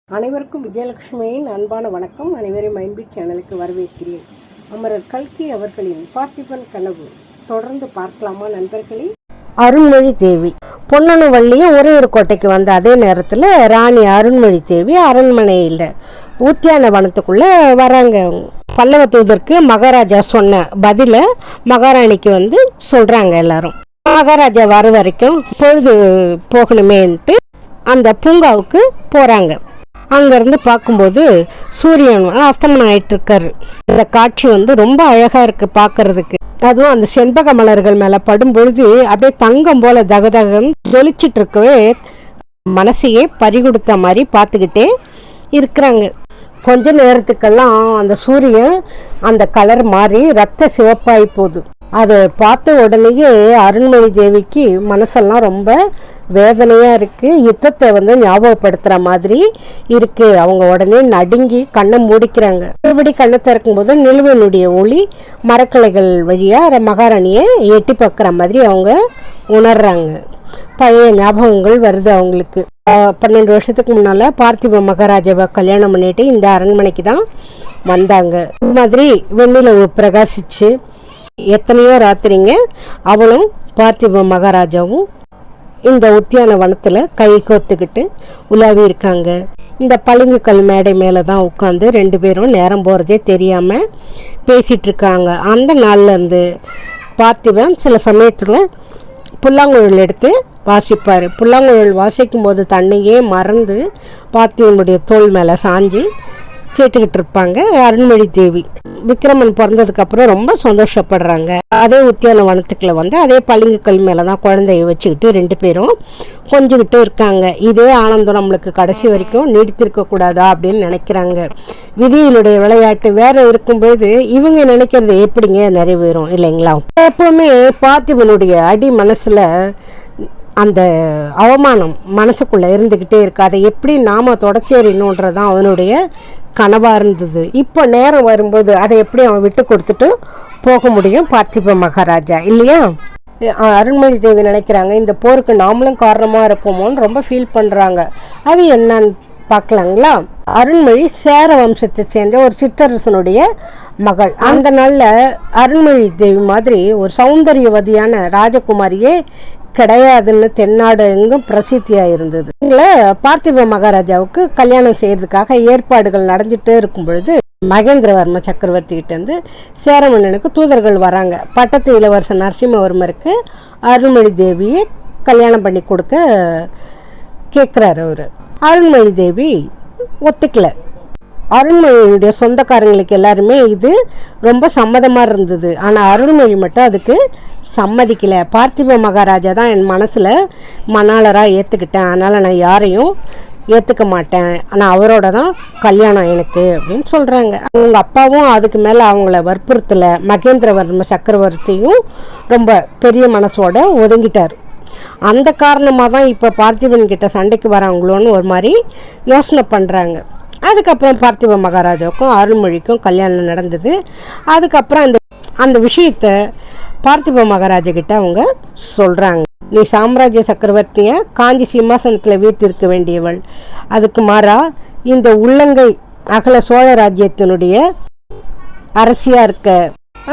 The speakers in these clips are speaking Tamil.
அனைவருக்கும் விஜயலட்சுமியின் அன்பான வணக்கம். அனைவரையும் மைண்ட்பீட் சேனலுக்கு வரவேற்கிறேன். அமரர் கல்கி அவர்களின் பார்த்திபன் கனவு தொடர்ந்து பார்க்கலாமா நண்பர்களே? அருண்மொழி தேவி பொன்னனவள்ளியும் ஒரே ஒரு கோட்டைக்கு வந்த அதே நேரத்தில் ராணி அருண்மொழி தேவி அரண்மனையில் உத்தியான வனத்துக்குள்ளே வராங்க. பல்லவ தூதருக்கு மகாராஜா சொன்ன பதில மகாராணிக்கு சொல்கிறாங்க. எல்லாரும் மகாராஜா வர வரைக்கும் பொழுது போகணுமேன்ட்டு அந்த பூங்காவுக்கு போகிறாங்க. அங்கேருந்து பார்க்கும்போது சூரியன் அஸ்தமனம் ஆயிட்டு இருக்காரு. இந்த காட்சி ரொம்ப அழகாக இருக்குது பார்க்கறதுக்கு. அதுவும் அந்த செண்பக மலர்கள் மேலே படும்பொழுது அப்படியே தங்கம் போல தகதகன்னு ஜொலிச்சிட்டு இருக்கவே மனசையே பறிகொடுத்த மாதிரி பார்த்துக்கிட்டே இருக்கிறாங்க. கொஞ்ச நேரத்துக்கெல்லாம் அந்த சூரியன் அந்த கலர் மாறி ரத்த சிவப்பாகி போகுது. அதை பார்த்த உடனேயே அருண்மொழி தேவிக்கு மனசெல்லாம் ரொம்ப வேதனையாக இருக்குது. யுத்தத்தை ஞாபகப்படுத்துகிற மாதிரி இருக்குது. அவங்க உடனே நடுங்கி கண்ணை மூடிக்கிறாங்க. மறுபடி கண்ணை திறக்கும்போது நிலவினுடைய ஒளி மரக்கிளைகள் வழியாக மகாராணியை எட்டி பார்க்குற மாதிரி அவங்க உணர்றாங்க. பழைய ஞாபகங்கள் வருது அவங்களுக்கு. 12 வருஷத்துக்கு முன்னால் பார்த்திப மகாராஜாவை கல்யாணம் பண்ணிட்டு இந்த அரண்மனைக்கு தான் வந்தாங்க. இது மாதிரி வெண்ணிலவு பிரகாசிச்சு எத்தனையோ ராத்திரிங்க அவளும் பார்த்திப மகாராஜாவும் இந்த உத்தியான வனத்தில் கை கோத்துக்கிட்டு உலாவி இருக்காங்க. இந்த பளிங்குக்கல் மேடை மேலே தான் உட்காந்து 2 பேரும் நேரம் போகிறதே தெரியாமல் பேசிகிட்டு இருக்காங்க. அந்த நாள்லேருந்து பார்த்திபன் சில சமயத்தில் புல்லாங்குழல் எடுத்து வாசிப்பார். புல்லாங்குழல் வாசிக்கும் போது தன்னையே மறந்து பார்த்திபனுடைய தோள் மேலே சாஞ்சி கேட்டுக்கிட்டு இருப்பாங்க. அருண்மொழி தேவி விக்ரமன் பிறந்ததுக்கப்புறம் ரொம்ப சந்தோஷப்படுறாங்க. அதே உத்தியான வனத்துக்குள்ள அதே பளிங்குக்கல் மேலே தான் குழந்தைய வச்சுக்கிட்டு 2 பேரும் கொஞ்சிக்கிட்டு இருக்காங்க. இதே ஆனந்தம் நம்மளுக்கு கடைசி வரைக்கும் நீடித்திருக்கக்கூடாதா அப்படின்னு நினைக்கிறாங்க. விதியினுடைய விளையாட்டு வேற இருக்கும்போது இவங்க நினைக்கிறது எப்படிங்க நிறைவேறும் இல்லைங்களா? எப்பவுமே பார்த்திபனுடைய அடி மனசுல அந்த அவமானம் மனசுக்குள்ளே இருந்துக்கிட்டே இருக்கு. அதை எப்படி நாம் தொடச்சேறினோன்றதான் அவனுடைய கனவாக இருந்தது. இப்போ நேரம் வரும்போது அதை எப்படி அவன் விட்டு கொடுத்துட்டு போக முடியும் பார்த்திப மகாராஜா இல்லையா? அருண்மொழி தேவி நினைக்கிறாங்க இந்த போருக்கு நாமளும் காரணமாக இருப்போமோன்னு ரொம்ப ஃபீல் பண்ணுறாங்க. அது என்னன்னு பார்க்கலாங்களா? அருண்மொழி சேர வம்சத்தை சேர்ந்த ஒரு சிற்றரசனுடைய மகள். அந்த நாளில் அருண்மொழி தேவி மாதிரி ஒரு சௌந்தரியவதியான ராஜகுமாரியே கிடையாதுன்னு தென்னாடு எங்கும் பிரசித்தியாக இருந்தது. பார்த்திப மகாராஜாவுக்கு கல்யாணம் செய்யறதுக்காக ஏற்பாடுகள் நடந்துகிட்டே இருக்கும் பொழுது மகேந்திரவர்ம சக்கரவர்த்தி கிட்டேருந்து சேர மன்னனுக்கு தூதர்கள் வராங்க. பட்டத்து இளவரசர் நரசிம்மவர்மருக்கு அருண்மொழி தேவியை கல்யாணம் பண்ணி கொடுக்க கேட்குறாரு. அவர் அருண்மொழி தேவி ஒத்துக்கல. அருண்மொழியுடைய சொந்தக்காரங்களுக்கு எல்லாருமே இது ரொம்ப சம்மதமாக இருந்தது. ஆனால் அருண்மொழி மட்டும் அதுக்கு சம்மதிக்கலை. பார்த்திப மகாராஜா தான் என் மனசில் மணாளராக ஏற்றுக்கிட்டேன், அதனால் நான் யாரையும் ஏற்றுக்க மாட்டேன், ஆனால் அவரோட தான் கல்யாணம் எனக்கு அப்படின்னு சொல்கிறாங்க. அவங்க அப்பாவும் அதுக்கு மேலே அவங்கள வற்புறுத்தலை. மகேந்திரவர்ம சக்கரவர்த்தியும் ரொம்ப பெரிய மனசோட ஒதுங்கிட்டார். அந்த காரணமாக தான் இப்போ பார்த்திபன் கிட்ட சண்டைக்கு வராங்களோன்னு ஒரு மாதிரி யோசனை பண்ணுறாங்க. அதுக்கப்புறம் பார்த்திப மகாராஜாவுக்கும் அருண்மொழிக்கும் கல்யாணம் நடந்தது. அதுக்கப்புறம் அந்த விஷயத்தை பார்த்திப மகாராஜா கிட்ட அவங்க சொல்கிறாங்க. நீ சாம்ராஜ்ய சக்கரவர்த்தியை காஞ்சி சிம்மாசனத்தில் வீட்டிருக்க வேண்டியவள், அதுக்கு மாறா இந்த உள்ளங்கை அகல சோழ ராஜ்யத்தினுடைய அரசியாக இருக்க.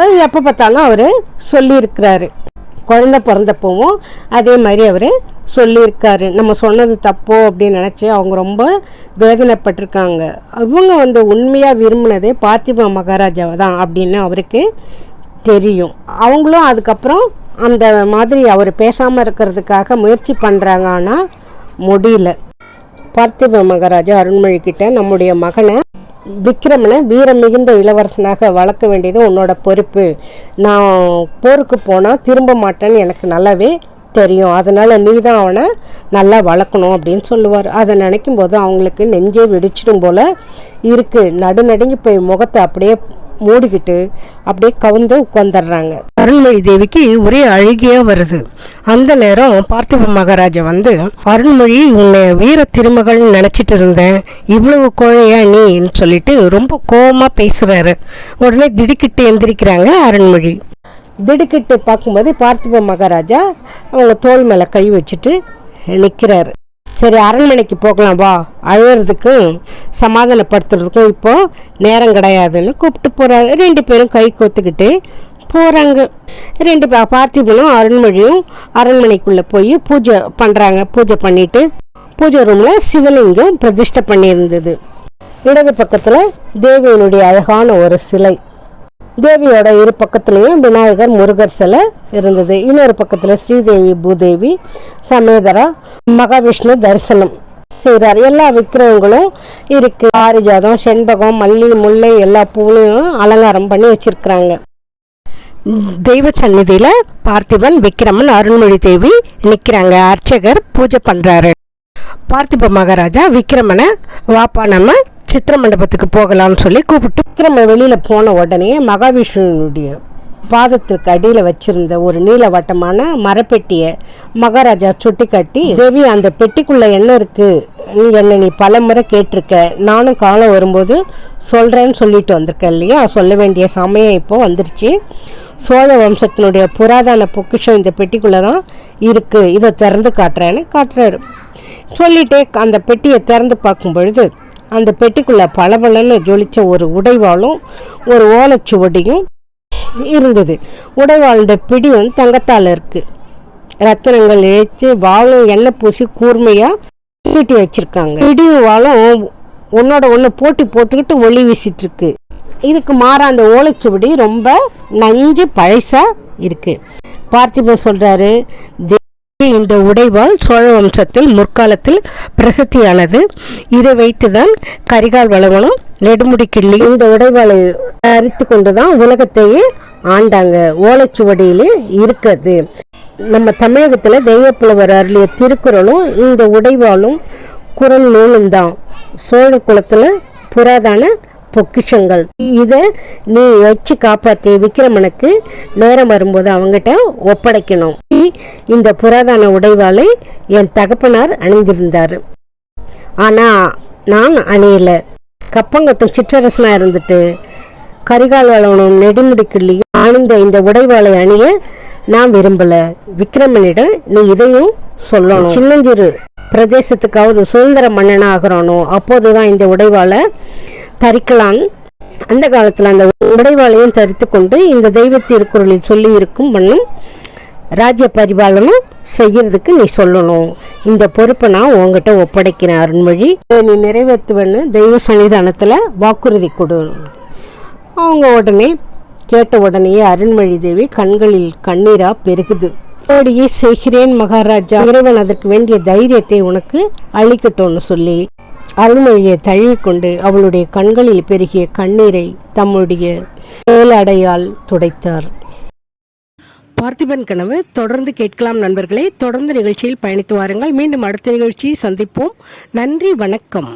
அது எப்போ பார்த்தாலும் அவர் சொல்லியிருக்கிறாரு. குழந்தை பிறந்தப்பவும் அதே மாதிரி அவர் சொல்லியிருக்காரு. நம்ம சொன்னது தப்போ அப்படின்னு நினச்சி அவங்க ரொம்ப வேதனைப்பட்டிருக்காங்க. இவங்க உண்மையாக விரும்பினதே பார்த்திப மகாராஜாவை தான் அப்படின்னு அவருக்கு தெரியும். அவங்களும் அதுக்கப்புறம் அந்த மாதிரி அவர் பேசாமல் இருக்கிறதுக்காக முயற்சி பண்ணுறாங்க. ஆனால் முடியல. பார்த்திப மகாராஜா அருண்மொழிக்கிட்ட நம்முடைய மகனை விக்ரமனை வீரம் மிகுந்த இளவரசனாக வளர்க்க வேண்டியது உன்னோட பொறுப்பு. நான் போருக்கு போனால் திரும்ப மாட்டேன்னு எனக்கு நல்லாவே தெரியும், அதனால் நீ தான் அவனை நல்லா வளர்க்கணும் அப்படின்னு சொல்லுவார். அதை நினைக்கும் போது அவங்களுக்கு நெஞ்சே வெடிச்சிடும் போல் இருக்குது. நடுநடுங்கி போய் முகத்தை அப்படியே மூடிக்கிட்டு அப்படியே கவுந்து உட்காந்துடுறாங்க. அருண்மொழி தேவிக்கு ஒரே அழுகியாக வருது. அந்த நேரம் பார்த்திப மகாராஜா அருண்மொழி உன்னை வீர திருமகள்னு நினச்சிட்டு இருந்தேன், இவ்வளவு கோழையா நீன்னு சொல்லிட்டு ரொம்ப கோபமாக பேசுகிறாரு. உடனே திடுக்கிட்டு எந்திரிக்கிறாங்க அருண்மொழி. திடுக்கிட்டு பார்க்கும்போது பார்த்திப மகாராஜா அவங்க தோள் மேலே கை வச்சுட்டு நிற்கிறாரு. சரி அரண்மனைக்கு போகலாம் வா, அழுகிறதுக்கும் சமாதானப்படுத்துறதுக்கும் இப்போ நேரம் கிடையாதுன்னு கூப்பிட்டு போகிறாரு. 2 பேரும் கை கோத்துக்கிட்டு போகிறாங்க. 2 பார்த்திபனும் அருண்மொழியும் அரண்மனைக்குள்ளே போய் பூஜை பண்ணுறாங்க. பூஜை பண்ணிவிட்டு பூஜை ரூமில் சிவலிங்கம் பிரதிஷ்டை பண்ணியிருந்தது. இடது பக்கத்தில் தேவியினுடைய அழகான ஒரு சிலை, தேவியோட இரு பக்கத்துலேயும் விநாயகர் முருகர் சிலை இருந்தது. இன்னொரு பக்கத்தில் ஸ்ரீதேவி பூதேவி சமேதரா மகாவிஷ்ணு தரிசனம் செய்கிறார். எல்லா விக்கிரகங்களும் இருக்கு. பாரிஜாதம், செண்பகம், மல்லி, முல்லை எல்லா பூவையும் அலங்காரம் பண்ணி வச்சிருக்கிறாங்க. தெய்வ சந்நிதியில் பார்த்திபன், விக்கிரமன், அருண்மொழி தேவி நிற்கிறாங்க. அர்ச்சகர் பூஜை பண்ணுறாரு. பார்த்திப மகாராஜா விக்கிரமனை வாப்பா நம்ம சித்திர மண்டபத்துக்கு போகலாம்னு சொல்லி கூப்பிட்டு விக்கிரம வெளியில் போன உடனே மகாவிஷ்ணுனுடைய பாதத்திற்கு அடியில் வச்சிருந்த ஒரு நீளவட்டமான மரப்பெட்டியை மகாராஜா சுட்டி காட்டி, தேவி அந்த பெட்டிக்குள்ளே என்ன இருக்கு, என்னை நீ பல முறை கேட்டிருக்க, நானும் காலம் வரும்போது சொல்கிறேன்னு சொல்லிட்டு வந்திருக்கேன் இல்லையா, சொல்ல வேண்டிய சமயம் இப்போ வந்துருச்சு. சோழ வம்சத்தினுடைய புராதன பொக்கிஷம் இந்த பெட்டிக்குள்ளே தான் இருக்குது, இதை திறந்து காட்டுறேன்னு காட்டுறாரு. சொல்லிட்டே அந்த பெட்டியை திறந்து பார்க்கும் பொழுது அந்த பெட்டிக்குள்ளே பளபளன்னு ஜொலிச்ச ஒரு உடைவாளும் ஒரு ஓலைச்சுவடியும் இருந்தது. உடைவாளுடைய பிடியும் தங்கத்தால் இருக்குது. ரத்தினங்கள் இழைச்சி வாளும் எண்ணெய் பூசி கூர்மையாக சீட்டி வச்சுருக்காங்க. பிடியும் வாளும் ஒன்னோட ஒன்று போட்டி போட்டுக்கிட்டு ஒளி வீசிட்டு இருக்கு. இதுக்கு மாற அந்த ஓலைச்சுவடி ரொம்ப நஞ்சு பழசாக இருக்குது. பார்த்திபன் சொல்கிறாரு, இந்த உடைவாள் சோழ வம்சத்தில் முற்காலத்தில் பிரசித்தியானது. இதை வைத்துதான் கரிகால் வளவனும் நெடுமுடி கிள்ளி இந்த உடைவாளை அரித்து கொண்டுதான் உலகத்தையே ஆண்டாங்க. ஓலைச்சுவடியிலே இருக்கிறது. நம்ம தமிழகத்தில் தெய்வப்புலவர் அருளிய திருக்குறளும் இந்த உடைவாளும் குறள் நூலும் தான் சோழ குலத்தில் புராதன பொக்கிஷங்கள். இதை நீ வச்சு காப்பாற்றி விக்கிரமனுக்கு நேரம் வரும்போது அவங்ககிட்ட ஒப்படைக்கணும். இந்த புராதன உடைவாளை என் தகப்பனார் அணிந்திருந்தார், ஆனால் நான் அணியலை. கப்பங்கட்டும் சிற்றரசனாக இருந்துட்டு கரிகால் வளவனும் நெடுமுடிக்கிள்ளியும் அணிந்த இந்த உடைவாளை அணிய நான் விரும்பலை. விக்கிரமனிடம் நீ இதையும் சொல்லணும். சின்னஞ்சிறு பிரதேசத்துக்காவது சுதந்திர மன்னனாக ஆகிறானோ அப்போதுதான் இந்த உடைவாளை தரிக்கலாம். அந்த காலத்தில் அந்த உடைவாளையும் தரித்து கொண்டு இந்த தெய்வ திருக்குறளில் சொல்லி இருக்கும் வண்ணம் ராஜ்ய பரிபாலனம் செய்கிறதுக்கு நீ சொல்லணும். இந்த பொறுப்பை நான் உங்ககிட்ட ஒப்படைக்கிறேன் அருண்மொழி, நீ நிறைவேற்றுவேன்னு தெய்வ சன்னிதானத்தில் வாக்குறுதி கொடு. அவங்க உடனே கேட்ட உடனேயே அருண்மொழி தேவி கண்களில் கண்ணீரா பெருகுது. அப்படியே செய்கிறேன் மகாராஜா, இறைவன் அதற்கு வேண்டிய தைரியத்தை உனக்கு அளிக்கட்டும்னு சொல்லி அருண்மொழியை தழுவிக்கொண்டு அவளுடைய கண்களில் பெருகிய கண்ணீரை தம்முடைய மேலடையால் துடைத்தார். பார்த்திபன் கனவு தொடர்ந்து கேட்கலாம் நண்பர்களே. தொடர்ந்து நிகழ்ச்சியில் பயணித்து வாருங்கள். மீண்டும் அடுத்த நிகழ்ச்சியை சந்திப்போம். நன்றி, வணக்கம்.